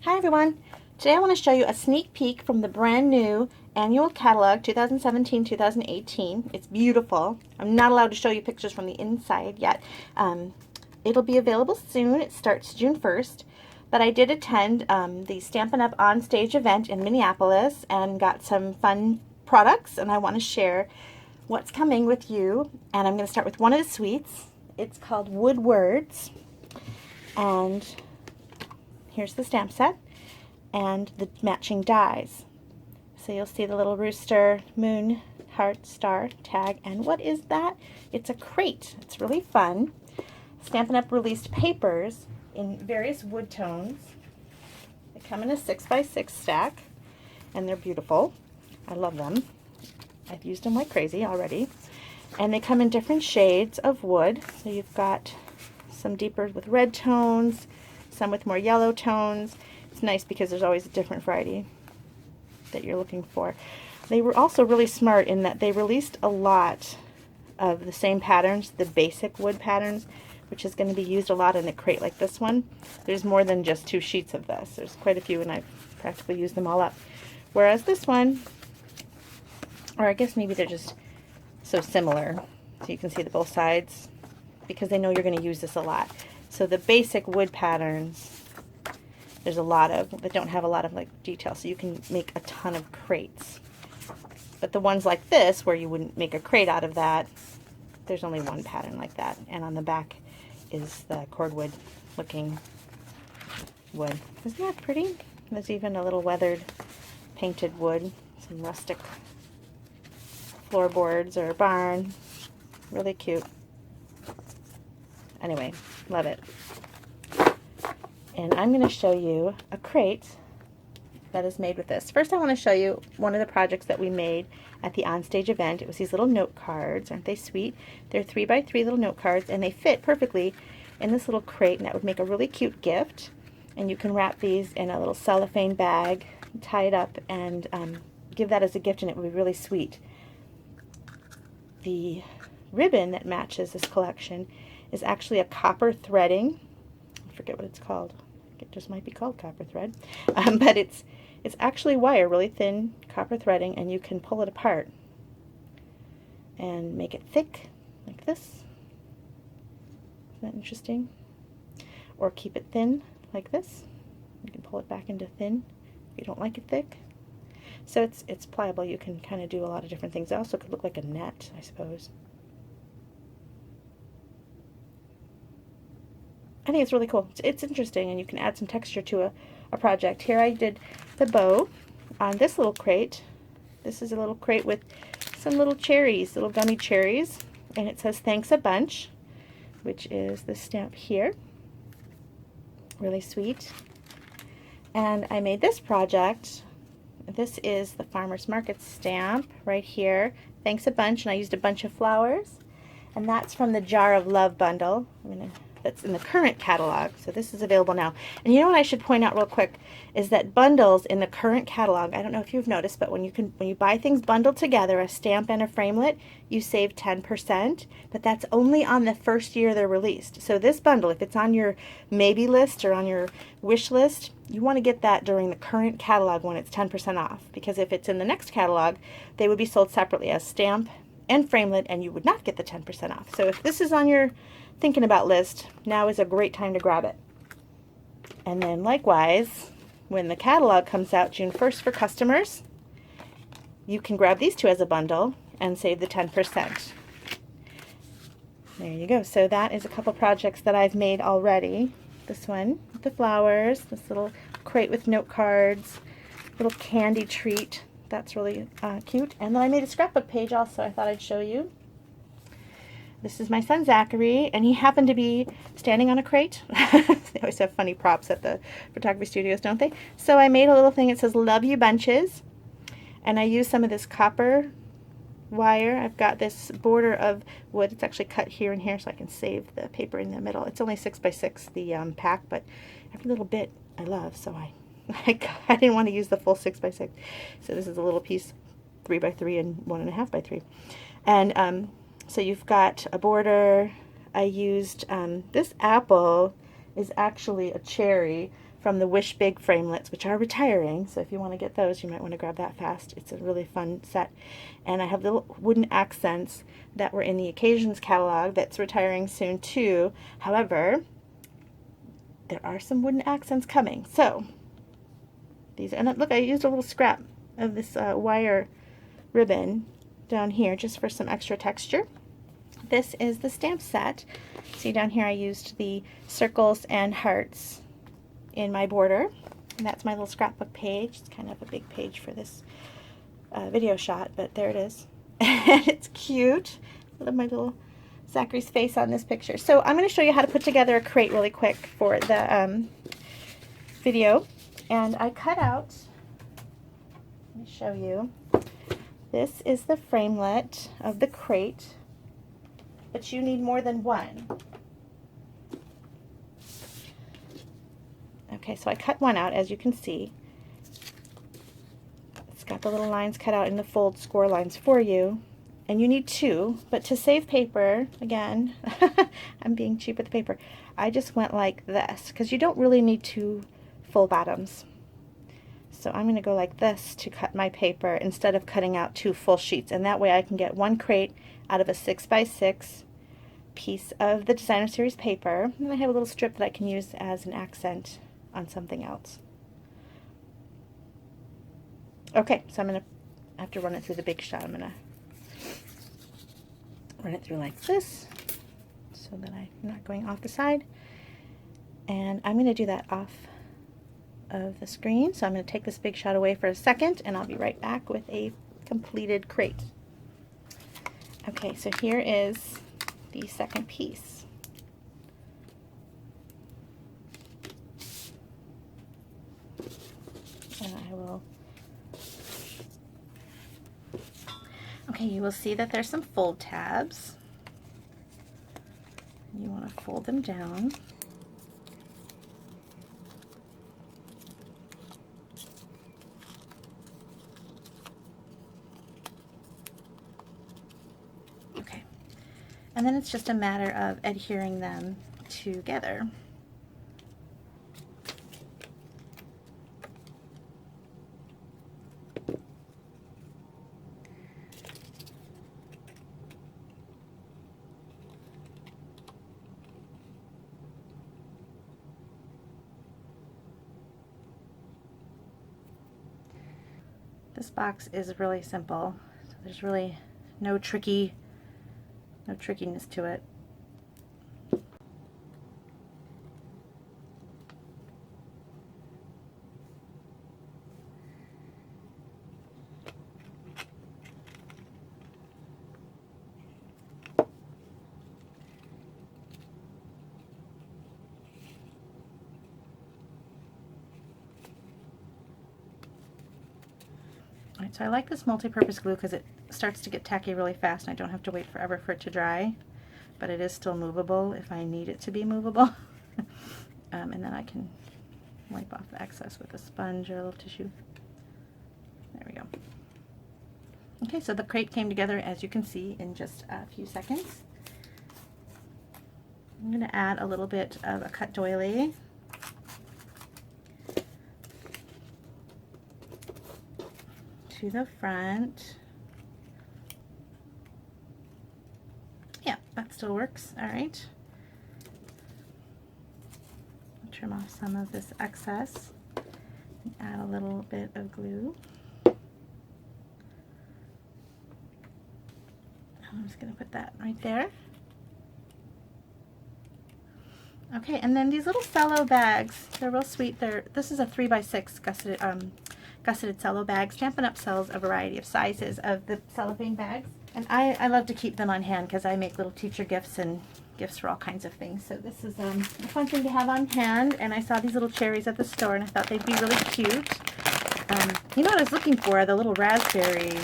Hi everyone! Today I want to show you a sneak peek from the brand new annual catalog 2017-2018. It's beautiful. I'm not allowed to show you pictures from the inside yet. It'll be available soon. It starts June 1st. But I did attend the Stampin' Up! On Stage event in Minneapolis and got some fun products, and I want to share what's coming with you. And I'm going to start with one of the suites. It's called Woodwards, and here's the stamp set and the matching dies. So you'll see the little rooster, moon, heart, star tag, and what is that? It's a crate. It's really fun. Stampin' Up! Released papers in various wood tones. They come in a 6x6 stack, and they're beautiful. I love them. I've used them like crazy already. And they come in different shades of wood. So you've got some deeper with red tones, some with more yellow tones. It's nice because there's always a different variety that you're looking for. They were also really smart in that they released a lot of the same patterns, the basic wood patterns, which is going to be used a lot in a crate like this one. There's more than just 2 sheets of this. There's quite a few, and I've practically used them all up. Whereas this one, or I guess maybe they're just so similar, so you can see the both sides, because they know you're going to use this a lot. So the basic wood patterns, there's a lot of that don't have a lot of like detail, so you can make a ton of crates. But the ones like this, where you wouldn't make a crate out of that, there's only one pattern like that. And on the back is the cordwood looking wood. Isn't that pretty? There's even a little weathered painted wood, some rustic floorboards or barn. Really cute. Anyway, love it. And I'm going to show you a crate that is made with this. First I want to show you one of the projects that we made at the onstage event. It was these little note cards. Aren't they sweet? They're 3x3 little note cards, and they fit perfectly in this little crate, and that would make a really cute gift. And you can wrap these in a little cellophane bag, tie it up, and give that as a gift, and it would be really sweet. The ribbon that matches this collection is actually a copper threading. I forget what it's called. It just might be called copper thread, but it's actually wire, really thin copper threading, and you can pull it apart and make it thick like this. Isn't that interesting? Or keep it thin like this. You can pull it back into thin if you don't like it thick. So it's pliable. You can kind of do a lot of different things. It also could look like a net, I suppose. I think it's really cool. It's interesting, and you can add some texture to a project. Here I did the bow on this little crate. This is a little crate with some little cherries, little gummy cherries, and it says "Thanks a bunch," which is the stamp here. Really sweet. And I made this project. This is the Farmer's Market stamp right here. Thanks a bunch, and I used a bunch of flowers. And that's from the Jar of Love bundle. That's in the current catalog, so this is available now. And you know what I should point out real quick is that bundles in the current catalog, I don't know if you've noticed, but when you buy things bundled together, a stamp and a framelit, you save 10%, but that's only on the first year they're released. So this bundle, if it's on your maybe list or on your wish list, you want to get that during the current catalog when it's 10% off, because if it's in the next catalog, they would be sold separately as stamp and framelit, and you would not get the 10% off. So if this is on your thinking about list, now is a great time to grab it. And then likewise, when the catalog comes out June 1st for customers, you can grab these two as a bundle and save the 10%. There you go. So that is a couple projects that I've made already. This one with the flowers, this little crate with note cards, little candy treat. That's really cute. And then I made a scrapbook page also I thought I'd show you. This is my son Zachary, and he happened to be standing on a crate. They always have funny props at the photography studios, don't they? So I made a little thing that says "Love You Bunches," and I used some of this copper wire. I've got this border of wood. It's actually cut here and here so I can save the paper in the middle. It's only 6x6, the pack, but every little bit I love, so I didn't want to use the full 6x6. So this is a little piece, 3x3 and 1.5x3. And so you've got a border. I used, this apple is actually a cherry from the Wish Big Framelits, which are retiring. So if you want to get those, you might want to grab that fast. It's a really fun set. And I have little wooden accents that were in the Occasions catalog that's retiring soon too. However, there are some wooden accents coming. So these, and look, I used a little scrap of this wire ribbon down here just for some extra texture. This is the stamp set. See down here I used the circles and hearts in my border. And that's my little scrapbook page. It's kind of a big page for this video shot, but there it is. And it's cute. Look at my little Zachary's face on this picture. So I'm going to show you how to put together a crate really quick for the video. And I cut out, let me show you, this is the framelit of the crate, but you need more than one. Okay, so I cut one out, as you can see. It's got the little lines cut out in the fold score lines for you. And you need two, but to save paper, again, I'm being cheap with the paper, I just went like this, because you don't really need two full bottoms. So I'm going to go like this to cut my paper instead of cutting out two full sheets, and that way I can get one crate out of a 6x6 piece of the Designer Series paper, and I have a little strip that I can use as an accent on something else. Okay, so I'm going to have to run it through the big shot. I'm going to run it through like this so that I'm not going off the side, and I'm going to do that off of the screen. So I'm going to take this big shot away for a second, and I'll be right back with a completed crate. Okay, so here is the second piece. And I will, okay, you will see that there's some fold tabs. You want to fold them down. And then it's just a matter of adhering them together. This box is really simple, so there's really no trickiness to it. Alright, so I like this multi-purpose glue because it starts to get tacky really fast and I don't have to wait forever for it to dry. But it is still movable if I need it to be movable. And then I can wipe off the excess with a sponge or a little tissue. There we go. Okay, so the crate came together, as you can see, in just a few seconds. I'm going to add a little bit of a cut doily. To the front. Yeah, that still works. All right. Trim off some of this excess and add a little bit of glue. I'm just going to put that right there. Okay, and then these little cello bags, they're real sweet. This is a 3x6 gusseted cello bag. Stampin' Up sells a variety of sizes of the cellophane bags. And I love to keep them on hand because I make little teacher gifts and gifts for all kinds of things. So this is a fun thing to have on hand. And I saw these little cherries at the store and I thought they'd be really cute. You know what I was looking for? The little raspberry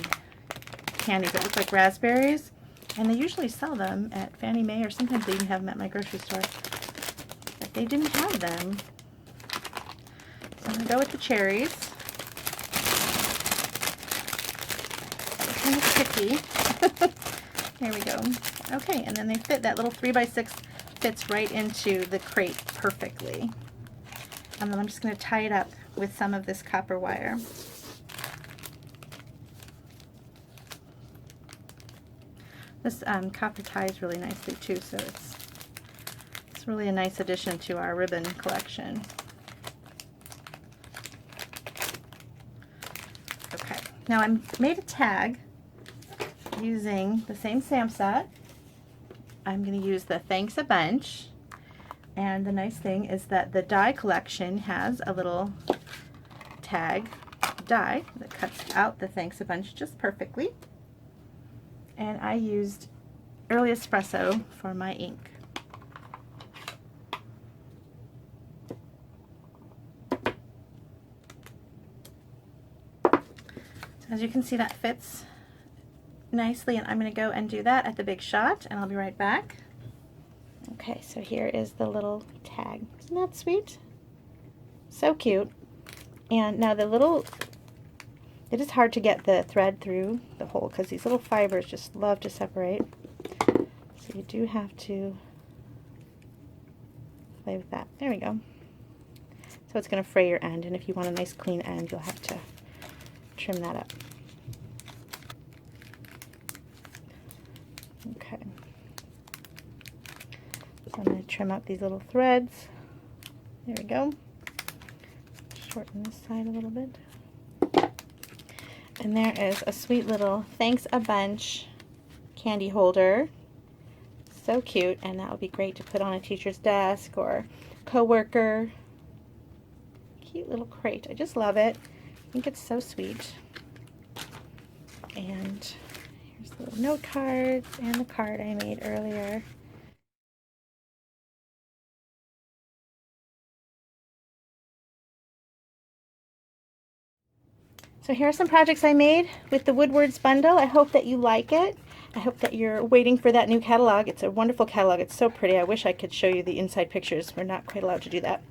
candies that look like raspberries. And they usually sell them at Fannie Mae, or sometimes they even have them at my grocery store. But they didn't have them. So I'm going to go with the cherries. It's kind of tricky. There we go. Okay, and then they fit. That little 3x6 fits right into the crate perfectly. And then I'm just going to tie it up with some of this copper wire. This copper ties really nicely too, so it's really a nice addition to our ribbon collection. Okay, now I made a tag using the same stamp set. I'm going to use the Thanks a Bunch, and the nice thing is that the die collection has a little tag die that cuts out the Thanks a Bunch just perfectly. And I used Early Espresso for my ink. So as you can see, that fits nicely, and I'm going to go and do that at the Big Shot, and I'll be right back. Okay, so here is the little tag. Isn't that sweet? So cute. And now the little, it is hard to get the thread through the hole because these little fibers just love to separate. So you do have to play with that. There we go. So it's going to fray your end, and if you want a nice clean end, you'll have to trim that up. Okay. So I'm going to trim up these little threads. There we go. Shorten this side a little bit. And there is a sweet little Thanks a Bunch candy holder. So cute, and that would be great to put on a teacher's desk or coworker. Cute little crate. I just love it. I think it's so sweet. And here's the little note cards and the card I made earlier. So here are some projects I made with the Woodwards bundle. I hope that you like it. I hope that you're waiting for that new catalog. It's a wonderful catalog. It's so pretty. I wish I could show you the inside pictures. We're not quite allowed to do that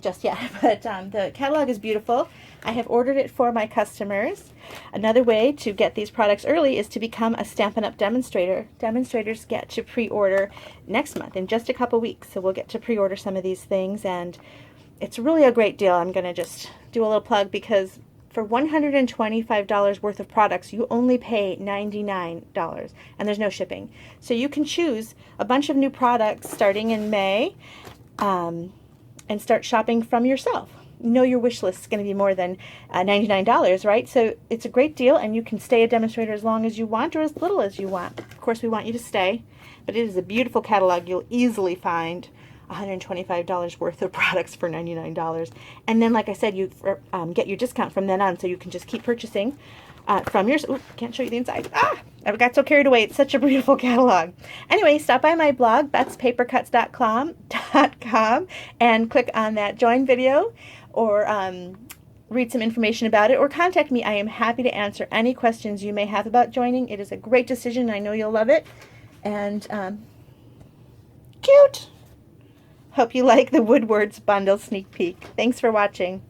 just yet, but the catalog is beautiful. I have ordered it for my customers. Another way to get these products early is to become a Stampin' Up! Demonstrator. Demonstrators get to pre-order next month in just a couple weeks, so we'll get to pre-order some of these things, and it's really a great deal. I'm going to just do a little plug because for $125 worth of products, you only pay $99, and there's no shipping. So you can choose a bunch of new products starting in May and start shopping from yourself. You know your wish list is going to be more than $99, right? So it's a great deal, and you can stay a demonstrator as long as you want or as little as you want. Of course, we want you to stay, but it is a beautiful catalog. You'll easily find $125 worth of products for $99. And then, like I said, you get your discount from then on, so you can just keep purchasing from your... Ooh, can't show you the inside. I got so carried away. It's such a beautiful catalog. Anyway, stop by my blog, bethspapercuts.com, and click on that join video, or read some information about it, or contact me. I am happy to answer any questions you may have about joining. It is a great decision. I know you'll love it. And cute! Hope you like the Woodwards bundle sneak peek. Thanks for watching.